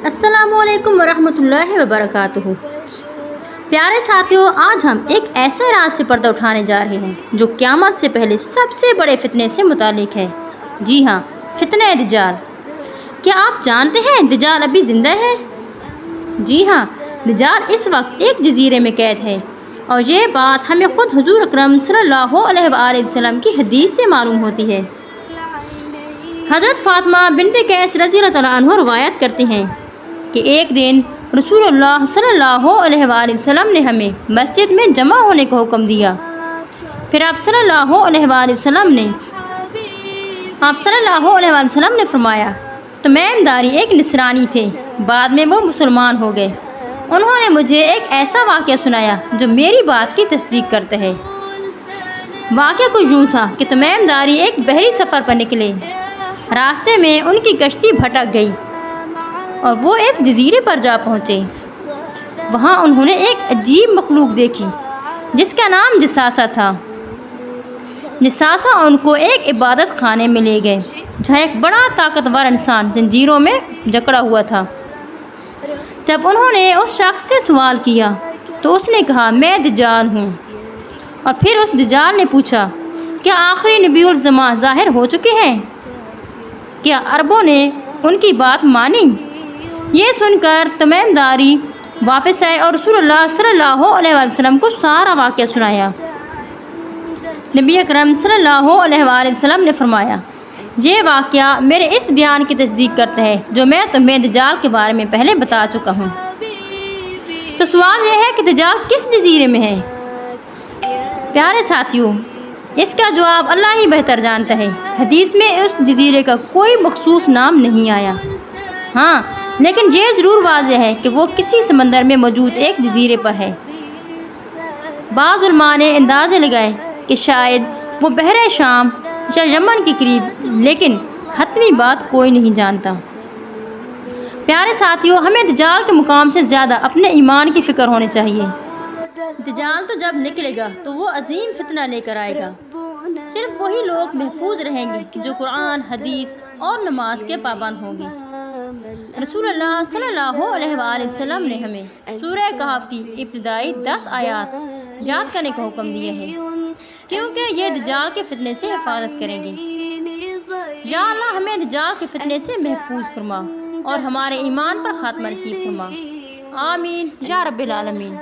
السلام علیکم ورحمۃ اللہ وبرکاتہ۔ پیارے ساتھیوں، آج ہم ایک ایسے راز سے پردہ اٹھانے جا رہے ہیں جو قیامت سے پہلے سب سے بڑے فتنے سے متعلق ہے۔ جی ہاں، فتنہ دجال۔ کیا آپ جانتے ہیں دجال ابھی زندہ ہے؟ جی ہاں، دجال اس وقت ایک جزیرے میں قید ہے، اور یہ بات ہمیں خود حضور اکرم صلی اللہ علیہ وآلہ وسلم کی حدیث سے معلوم ہوتی ہے۔ حضرت فاطمہ بنت قیس رضی اللہ تعالیٰ عنہ روایت کرتے ہیں کہ ایک دن رسول اللہ صلی اللہ علیہ وآلہ وسلم نے ہمیں مسجد میں جمع ہونے کا حکم دیا۔ پھر آپ صلی اللہ علیہ وآلہ وسلم نے فرمایا، تمیم داری ایک نصرانی تھے، بعد میں وہ مسلمان ہو گئے۔ انہوں نے مجھے ایک ایسا واقعہ سنایا جو میری بات کی تصدیق کرتا ہے۔ واقعہ کچھ یوں تھا کہ تمیم داری ایک بحری سفر پر نکلے۔ راستے میں ان کی کشتی بھٹک گئی اور وہ ایک جزیرے پر جا پہنچے۔ وہاں انہوں نے ایک عجیب مخلوق دیکھی جس کا نام جساسہ تھا۔ جساسہ ان کو ایک عبادت خانے میں لے گئے جہاں ایک بڑا طاقتور انسان زنجیروں میں جکڑا ہوا تھا۔ جب انہوں نے اس شخص سے سوال کیا تو اس نے کہا، میں دجال ہوں۔ اور پھر اس دجال نے پوچھا، کیا آخری نبی الزماں ظاہر ہو چکے ہیں؟ کیا عربوں نے ان کی بات مانی؟ یہ سن کر تمیم داری واپس آئے اور رسول اللہ صلی اللہ علیہ وسلم کو سارا واقعہ سنایا۔ نبی اکرم صلی اللہ علیہ وآلہ وسلم نے فرمایا، یہ واقعہ میرے اس بیان کی تصدیق کرتا ہے جو میں تمہیں دجال کے بارے میں پہلے بتا چکا ہوں۔ تو سوال یہ ہے کہ دجال کس جزیرے میں ہے؟ پیارے ساتھیوں، اس کا جواب اللہ ہی بہتر جانتا ہے۔ حدیث میں اس جزیرے کا کوئی مخصوص نام نہیں آیا، ہاں، لیکن یہ ضرور واضح ہے کہ وہ کسی سمندر میں موجود ایک جزیرے پر ہے۔ بعض علماء نے اندازے لگائے کہ شاید وہ بحر شام یا یمن کے قریب، لیکن حتمی بات کوئی نہیں جانتا۔ پیارے ساتھیوں، ہمیں دجال کے مقام سے زیادہ اپنے ایمان کی فکر ہونی چاہیے۔ دجال تو جب نکلے گا تو وہ عظیم فتنہ لے کر آئے گا۔ صرف وہی لوگ محفوظ رہیں گے جو قرآن، حدیث اور نماز کے پابند ہوں گے۔ رسول اللہ صلی اللہ علیہ وآلہ وسلم نے ہمیں سورہ کہف کی ابتدائی 10 آیات یاد کرنے کا حکم دیا ہے، کیونکہ یہ دجال کے فتنے سے حفاظت کریں گے۔ یا اللہ ہمیں دجال کے فتنے سے محفوظ فرما اور ہمارے ایمان پر خاتمہ نصیب فرما۔ آمین یا رب العالمین۔